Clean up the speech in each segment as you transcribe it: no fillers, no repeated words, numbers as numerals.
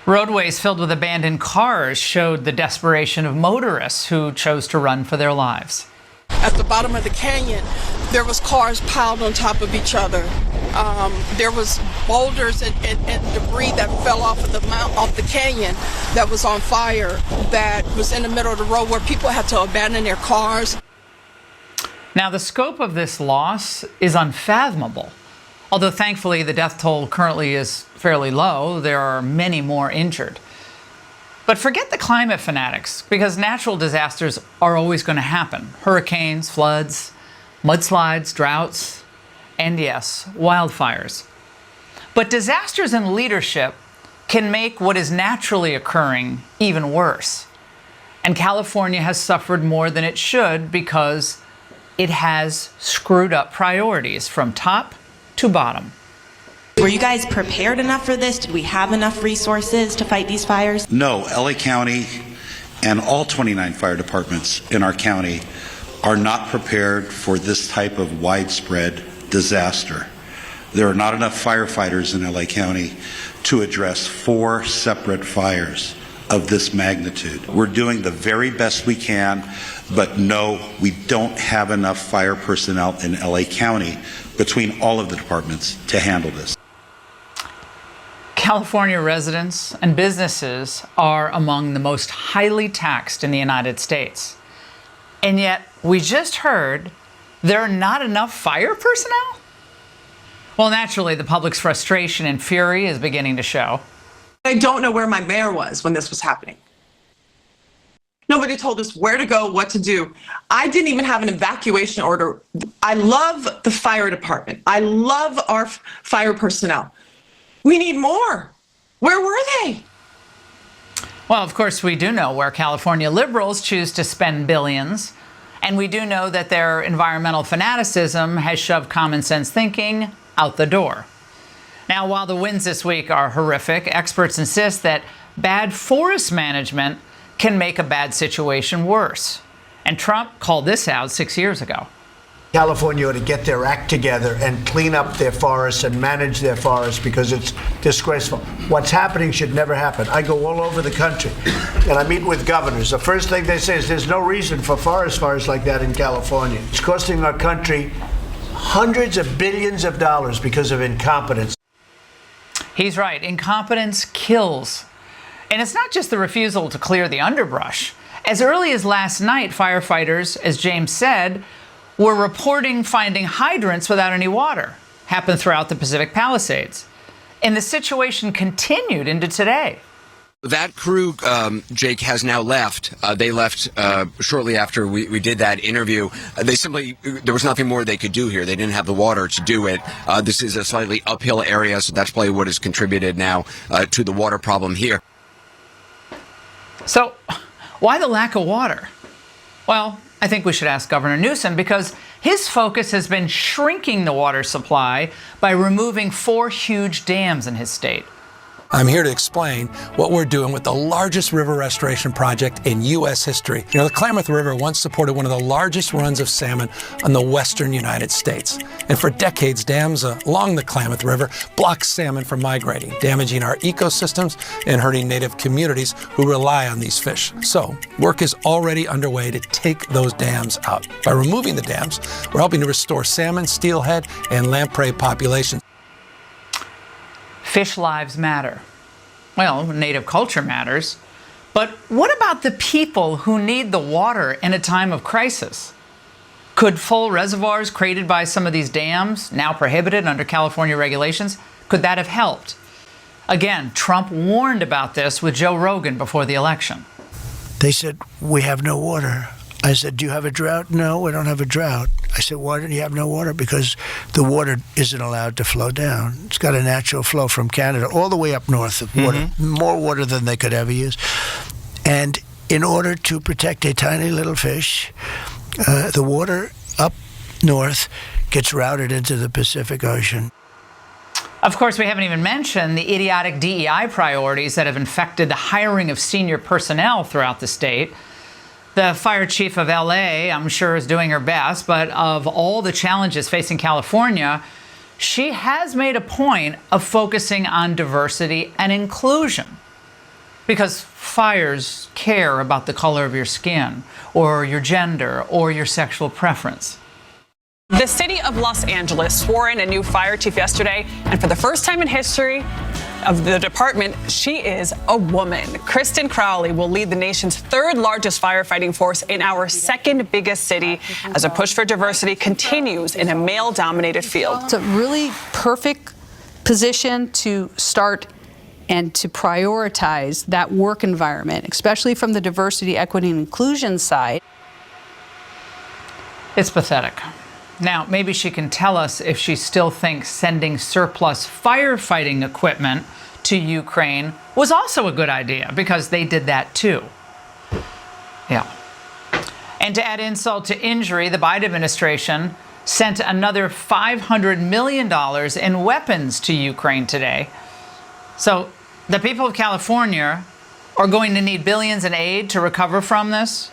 Roadways filled with abandoned cars showed the desperation of motorists who chose to run for their lives. At the bottom of the canyon, there was cars piled on top of each other. There was boulders and debris that fell off of off the canyon that was on fire, that was in the middle of the road where people had to abandon their cars. Now, the scope of this loss is unfathomable. Although thankfully the death toll currently is fairly low, there are many more injured. But forget the climate fanatics, because natural disasters are always going to happen. Hurricanes, floods, mudslides, droughts, and yes, wildfires. But disasters in leadership can make what is naturally occurring even worse. And California has suffered more than it should because it has screwed up priorities from top to bottom. Were you guys prepared enough for this? Did we have enough resources to fight these fires? No, LA County and all 29 fire departments in our county are not prepared for this type of widespread disaster. There are not enough firefighters in LA County to address 4 separate fires of this magnitude. We're doing the very best we can, but no, we don't have enough fire personnel in LA County between all of the departments to handle this. California residents and businesses are among the most highly taxed in the United States. And yet, we just heard there are not enough fire personnel? Well, naturally, the public's frustration and fury is beginning to show. I don't know where my mayor was when this was happening. Nobody told us where to go, what to do. I didn't even have an evacuation order. I love the fire department. I love our fire personnel. We need more. Where were they? Well, of course, we do know where California liberals choose to spend billions. And we do know that their environmental fanaticism has shoved common sense thinking out the door. Now, while the winds this week are horrific, experts insist that bad forest management can make a bad situation worse. And Trump called this out 6 years ago. California ought to get their act together and clean up their forests and manage their forests, because it's disgraceful. What's happening should never happen. I go all over the country and I meet with governors. The first thing they say is there's no reason for forest fires like that in California. It's costing our country hundreds of billions of dollars because of incompetence. He's right. Incompetence kills. And it's not just the refusal to clear the underbrush. As early as last night, firefighters, as James said, were reporting finding hydrants without any water. Happened throughout the Pacific Palisades. And the situation continued into today. That crew, Jake, has now left. They left shortly after we did that interview. There was nothing more they could do here. They didn't have the water to do it. This is a slightly uphill area, so that's probably what has contributed now to the water problem here. So, why the lack of water? Well, I think we should ask Governor Newsom, because his focus has been shrinking the water supply by removing 4 huge dams in his state. I'm here to explain what we're doing with the largest river restoration project in U.S. history. You know, the Klamath River once supported one of the largest runs of salmon on the western United States. And for decades, dams along the Klamath River blocked salmon from migrating, damaging our ecosystems and hurting native communities who rely on these fish. So, work is already underway to take those dams out. By removing the dams, we're helping to restore salmon, steelhead, and lamprey populations. Fish lives matter. Well, native culture matters. But what about the people who need the water in a time of crisis? Could full reservoirs created by some of these dams, now prohibited under California regulations, could that have helped? Again, Trump warned about this with Joe Rogan before the election. They said, we have no water. I said, do you have a drought? No, we don't have a drought. I said, why do you have no water? Because the water isn't allowed to flow down. It's got a natural flow from Canada all the way up north of water, more water than they could ever use. And in order to protect a tiny little fish, the water up north gets routed into the Pacific Ocean. Of course, we haven't even mentioned the idiotic DEI priorities that have infected the hiring of senior personnel throughout the state. The fire chief of LA, I'm sure, is doing her best, but of all the challenges facing California, she has made a point of focusing on diversity and inclusion. because fires care about the color of your skin, or your gender, or your sexual preference. The city of Los Angeles swore in a new fire chief yesterday, and for the first time in history of the department, she is a woman. Kristen Crowley will lead the nation's third largest firefighting force in our second biggest city as a push for diversity continues in a male-dominated field. It's a really perfect position to start and to prioritize that work environment, especially from the diversity, equity, and inclusion side. It's pathetic. Now, maybe she can tell us if she still thinks sending surplus firefighting equipment to Ukraine was also a good idea, because they did that too. Yeah. And to add insult to injury, the Biden administration sent another $500 million in weapons to Ukraine today. So the people of California are going to need billions in aid to recover from this.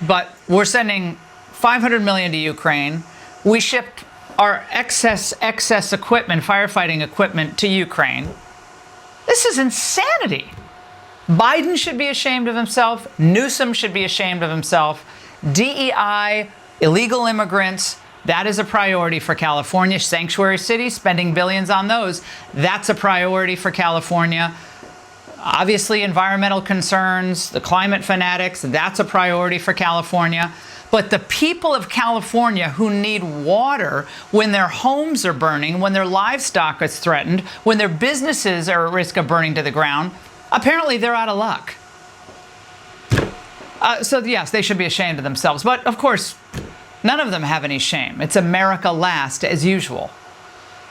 But we're sending $500 million to Ukraine. We shipped our excess equipment, firefighting equipment, to Ukraine. This is insanity. Biden should be ashamed of himself. Newsom should be ashamed of himself. DEI, illegal immigrants, that is a priority for California. Sanctuary cities, spending billions on those, that's a priority for California. Obviously, environmental concerns, the climate fanatics, that's a priority for California. But the people of California who need water when their homes are burning, when their livestock is threatened, when their businesses are at risk of burning to the ground, apparently they're out of luck. So yes, they should be ashamed of themselves. But of course, none of them have any shame. It's America last, as usual.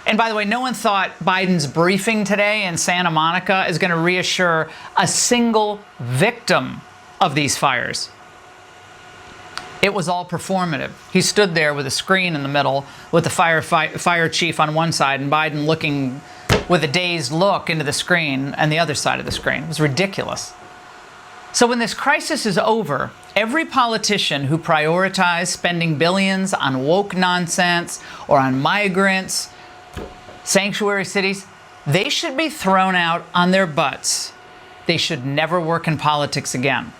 And by the way, no one thought Biden's briefing today in Santa Monica is going to reassure a single victim of these fires. It was all performative. He stood there with a screen in the middle with the fire chief on one side and Biden looking with a dazed look into the screen and the other side of the screen. It was ridiculous. So when this crisis is over, every politician who prioritized spending billions on woke nonsense or on migrants, sanctuary cities, they should be thrown out on their butts. They should never work in politics again.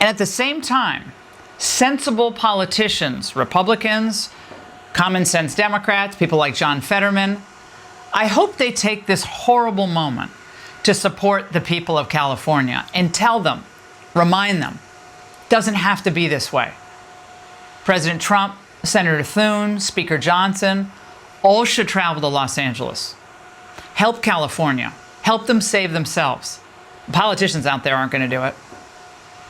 And at the same time, sensible politicians, Republicans, common sense Democrats, people like John Fetterman, I hope they take this horrible moment to support the people of California and tell them, remind them, it doesn't have to be this way. President Trump, Senator Thune, Speaker Johnson, all should travel to Los Angeles. Help California. Help them save themselves. The politicians out there aren't going to do it.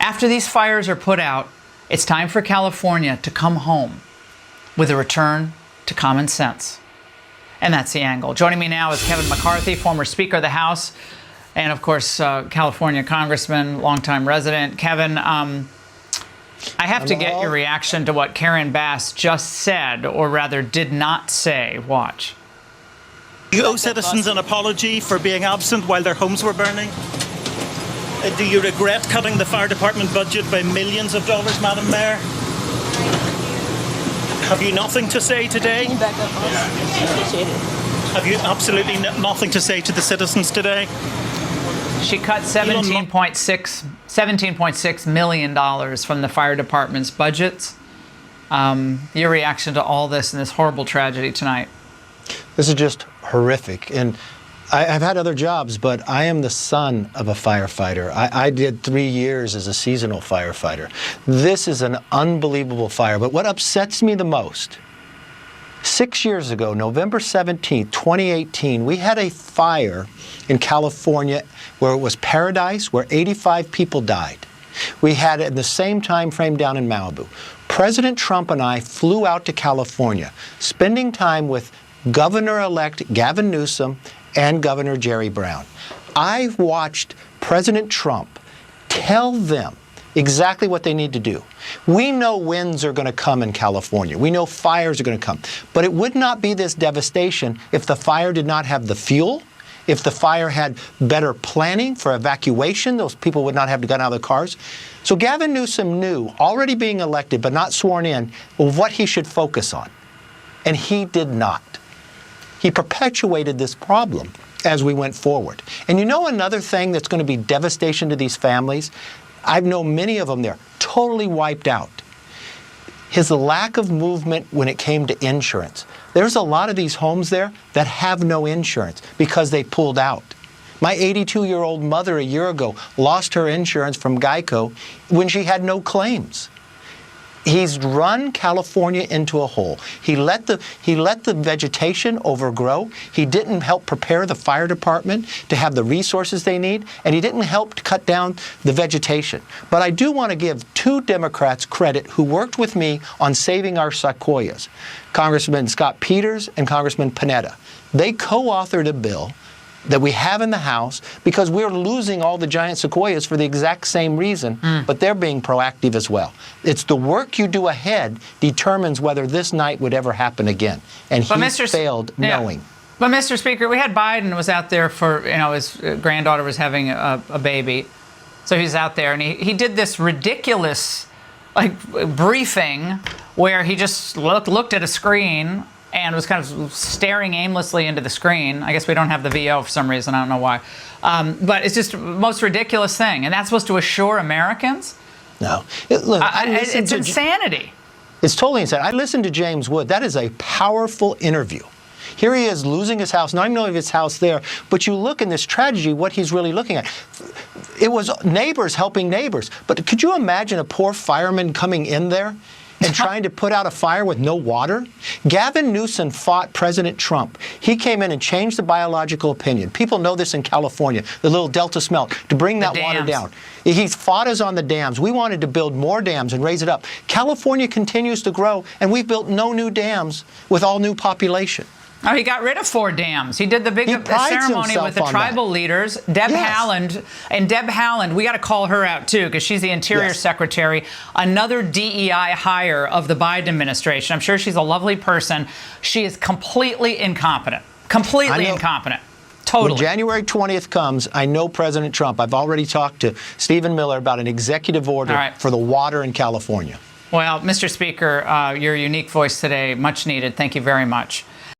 After these fires are put out, it's time for California to come home with a return to common sense. And that's the angle. Joining me now is Kevin McCarthy, former Speaker of the House, and of course, California Congressman, longtime resident. Kevin, I have to get your reaction to what Karen Bass just said, or rather did not say. Watch. You owe citizens an apology for being absent while their homes were burning. Do you regret cutting the fire department budget by millions of dollars, Madam Mayor? Have you nothing to say today? Have you absolutely nothing to say to the citizens today? She cut $17.6 million from the fire department's budgets. Your reaction to all this and this horrible tragedy tonight? This is just horrific. And I've had other jobs, but I am the son of a firefighter. I did 3 years as a seasonal firefighter. This is an unbelievable fire. But what upsets me the most, 6 years ago, November 17th, 2018, we had a fire in California where it was Paradise, where 85 people died. We had it in the same time frame down in Malibu. President Trump and I flew out to California, spending time with Governor-elect Gavin Newsom and Governor Jerry Brown. I've watched President Trump tell them exactly what they need to do. We know winds are going to come in California. We know fires are going to come. But it would not be this devastation if the fire did not have the fuel, if the fire had better planning for evacuation. Those people would not have to get out of their cars. So Gavin Newsom knew, already being elected but not sworn in, what he should focus on. And he did not. He perpetuated this problem. as we went forward. And you know another thing that's going to be devastation to these families? I've known many of them there, totally wiped out. His lack of movement when it came to insurance. There's a lot of these homes there that have no insurance because they pulled out. My 82-year-old mother a year ago lost her insurance from Geico when she had no claims. He's run California into a hole. He let the vegetation overgrow. He didn't help prepare the fire department to have the resources they need, and he didn't help to cut down the vegetation. But I do want to give two Democrats credit who worked with me on saving our sequoias, Congressman Scott Peters and Congressman Panetta. They co-authored a bill that we have in the House because we're losing all the giant sequoias for the exact same reason, but they're being proactive as well. It's the work you do ahead determines whether this night would ever happen again. And he failed knowing. But Mr. Speaker, we had Biden was out there for, his granddaughter was having a baby. So he's out there and he did this ridiculous briefing where he just looked at a screen and was kind of staring aimlessly into the screen. I guess we don't have the VO for some reason. I don't know why. But it's just the most ridiculous thing. And that's supposed to assure Americans? No. Look, it's insanity. It's totally insane. I listened to James Wood. That is a powerful interview. Here he is losing his house. Not even knowing his house there. But you look in this tragedy, what he's really looking at. It was neighbors helping neighbors. But could you imagine a poor fireman coming in there and trying to put out a fire with no water? Gavin Newsom fought President Trump. He came in and changed the biological opinion. People know this in California, the little Delta smelt, to bring that water down. He fought us on the dams. We wanted to build more dams and raise it up. California continues to grow, and we've built no new dams with all new population. Oh, he got rid of 4 dams. He did the big ceremony with the tribal leaders. Deb Haaland. And Deb Haaland, we got to call her out, too, because she's the Interior Secretary, another DEI hire of the Biden administration. I'm sure she's a lovely person. She is completely incompetent. Completely incompetent. Totally. When January 20th comes, I know President Trump. I've already talked to Stephen Miller about an executive order for the water in California. Well, Mr. Speaker, your unique voice today, much needed. Thank you very much.